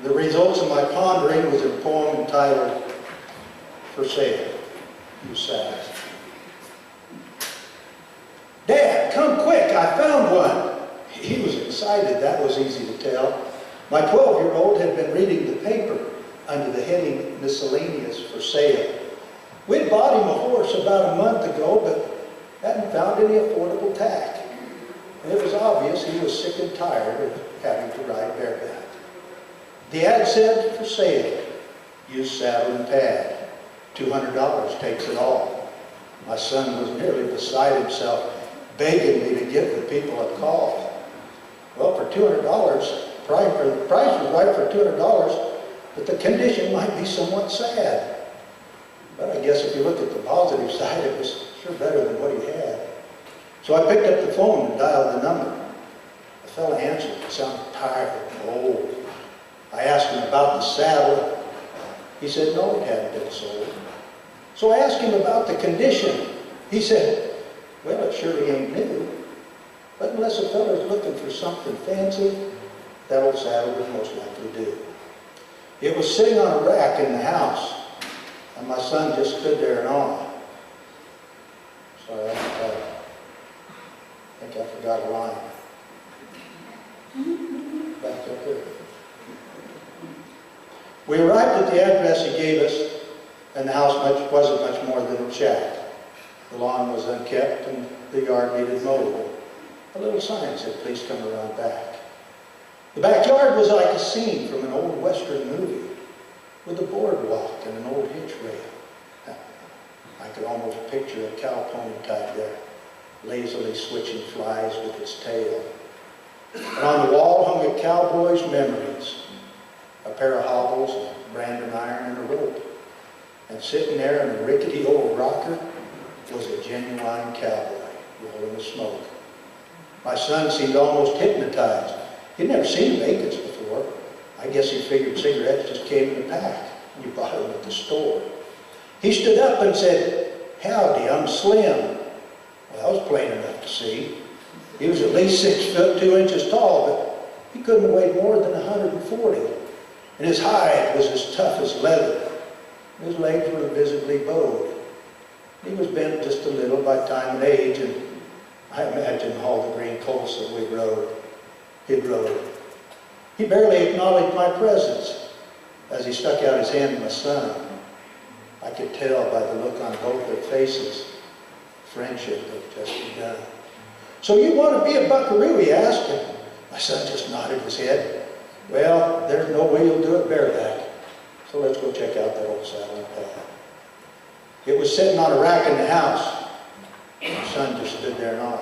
The results of my pondering was a poem entitled, "For Sale, Used Saddle." "Dad, come quick, I found one." He was excited, that was easy to tell. My 12-year-old had been reading the paper under the heading "Miscellaneous for Sale." We'd bought him a horse about a month ago, but hadn't found any affordable tack. And it was obvious he was sick and tired of having to ride bareback. The ad said, "For sale, used saddle and pad. $200 takes it all." My son was nearly beside himself, begging me to give the people a call. Well, for $200, the price was right for $200, but the condition might be somewhat sad. But I guess if you look at the positive side, it was sure better than what he had. So I picked up the phone and dialed the number. The fellow answered. He sounded tired and old. I asked him about the saddle. He said no, it hadn't been sold. So I asked him about the condition. He said, "Well, it surely ain't new, but unless a feller's looking for something fancy, that old saddle would most likely do." It was sitting on a rack in the house, and my son just stood there in awe. Sorry, I think I forgot a line. Back up there. We arrived at the address he gave us, and the house wasn't much more than a shack. The lawn was unkept, and the yard needed mowing. A little sign said, "Please come around back." The backyard was like a scene from an old Western movie, with a boardwalk and an old hitch rail. I could almost picture a cow pony tied there, lazily switching flies with its tail. And on the wall hung a cowboy's memories, a pair of hobbles, a branding iron, and a rope. And sitting there in a rickety old rocker was a genuine cowboy, rolling the smoke. My son seemed almost hypnotized. He'd never seen vacants before. I guess he figured cigarettes just came in a pack, and you bought them at the store. He stood up and said, "Howdy, I'm Slim." Well, that was plain enough to see. He was at least 6 foot 2 inches tall, but he couldn't have weighed more than 140. And his hide was as tough as leather. His legs were visibly bowed. He was bent just a little by time and age, and I imagine all the green colts that he'd rode. He barely acknowledged my presence as he stuck out his hand to my son. I could tell by the look on both their faces, friendship had just begun. "So you want to be a buckaroo?" he asked, and my son just nodded his head. "Well, there's no way you'll do it bareback, so let's go check out that old saddle and pad." It was sitting on a rack in the house. My son just stood there in awe.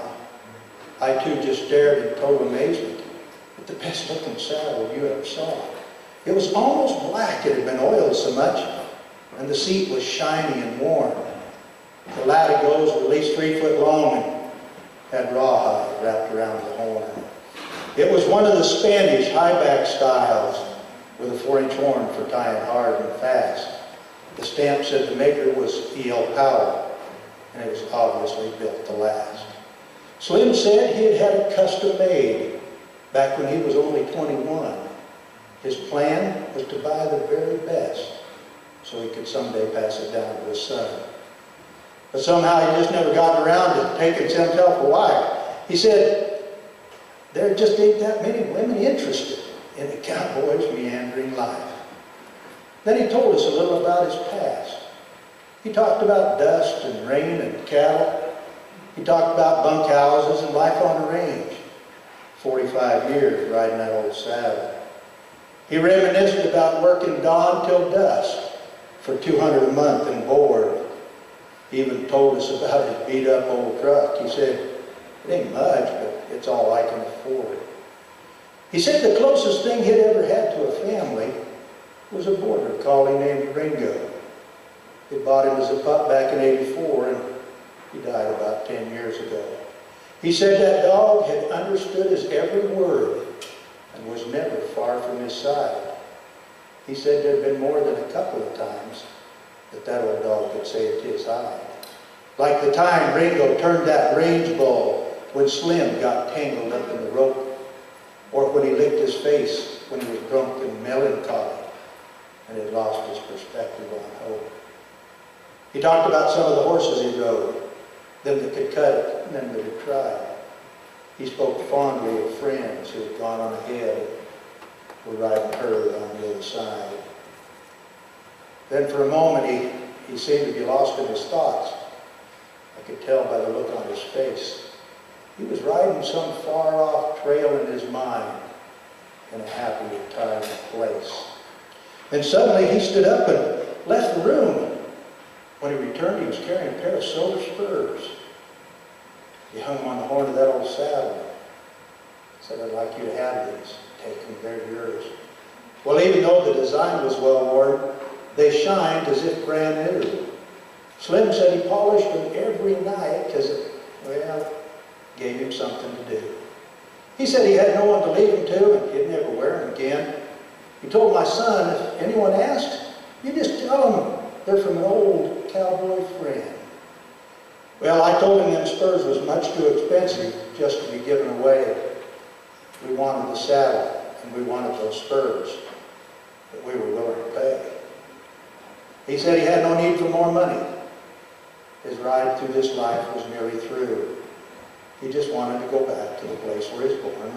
I too just stared in total amazement at the best looking saddle you ever saw. It was almost black, it had been oiled so much, and the seat was shiny and warm. The latigos were at least 3 foot long and had rawhide wrapped around the horn. It was one of the Spanish high-back styles with a 4-inch horn for tying hard and fast. The stamp said the maker was E.L. Powell, and it was obviously built to last. Slim said he had had it custom made back when he was only 21. His plan was to buy the very best so he could someday pass it down to his son. But somehow he just never got around to taking himself a wife. He said, "There just ain't that many women interested in a cowboy's meandering life." Then he told us a little about his past. He talked about dust and rain and cattle. He talked about bunkhouses and life on the range. 45 years riding that old saddle. He reminisced about working dawn till dusk for $200 a month and board. He even told us about his beat-up old truck. He said, "It ain't much, but it's all I can afford." He said the closest thing he'd ever had to a family was a border collie named Ringo. They bought him as a pup back in '84, and he died about 10 years ago. He said that dog had understood his every word and was never far from his side. He said there'd been more than a couple of times that old dog had saved his hide. Like the time Ringo turned that range bull when Slim got tangled up in the rope, or when he licked his face when he was drunk and melancholy. perspective on hope. He talked about some of the horses he rode, them that could cut it and them that had tried. He spoke fondly of friends who had gone on ahead and were riding herd on the other side. Then for a moment he seemed to be lost in his thoughts. I could tell by the look on his face. He was riding some far-off trail in his mind in a happy retirement place. Then suddenly he stood up and left the room. When he returned, he was carrying a pair of silver spurs. He hung them on the horn of that old saddle. He said, "I'd like you to have these. Take them, they're yours." Well, even though the design was well worn, they shined as if brand new. Slim said he polished them every night because it, well, gave him something to do. He said he had no one to leave them to and he'd never wear them again. He told my son, if anyone asks, you just tell them they're from an old cowboy friend. Well, I told him them spurs was much too expensive just to be given away. We wanted the saddle and we wanted those spurs that we were willing to pay. He said he had no need for more money. His ride through this life was nearly through. He just wanted to go back to the place where he was born,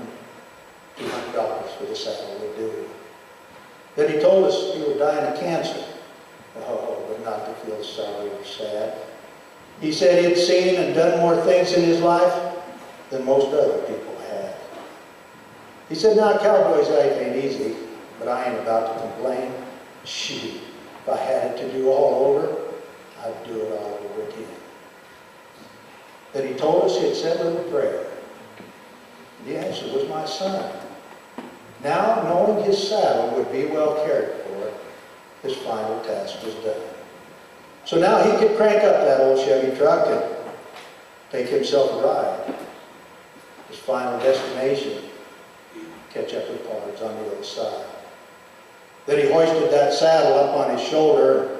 and $200 for the saddle would do. Then he told us he was dying of cancer. Oh, but not to feel sorry or sad. He said he had seen and done more things in his life than most other people had. He said, now cowboy's life ain't easy, but I ain't about to complain. Shoot, if I had it to do all over, I'd do it all over again. Then he told us he had said a little prayer. The answer was my son. Now, knowing his saddle would be well cared for, his final task was done. So now he could crank up that old Chevy truck and take himself a ride. His final destination, catch up with parts on the other side. Then he hoisted that saddle up on his shoulder.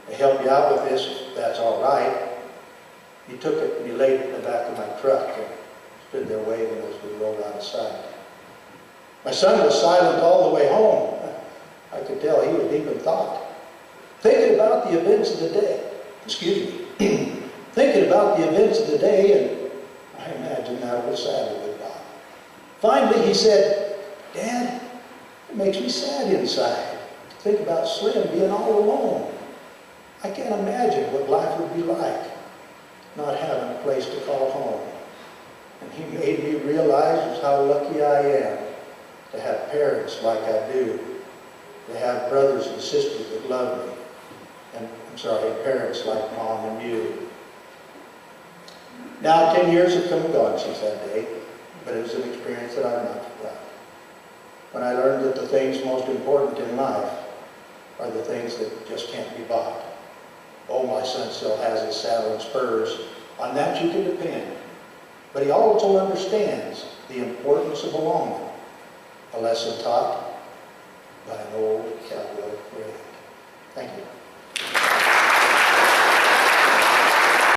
To help you out with this, if that's all right. He took it and he laid it in the back of my truck and stood there waving as we rolled out of sight. My son was silent all the way home. I could tell he was deep in thought. Thinking about the events of the day. Thinking about the events of the day, and I imagined that old saddle would die. Finally he said, Dad, it makes me sad inside to think about Slim being all alone. I can't imagine what life would be like, not having a place to call home. And he made me realize just how lucky I am to have parents like I do, to have brothers and sisters that love me, and parents like Mom and you. Now 10 years have come and gone since that day, but it was an experience that I've not forgotten. When I learned that the things most important in life are the things that just can't be bought. Oh, my son still has his saddle and spurs. On that you can depend. But he also understands the importance of belonging. A lesson taught by an old cowboy friend. Thank you.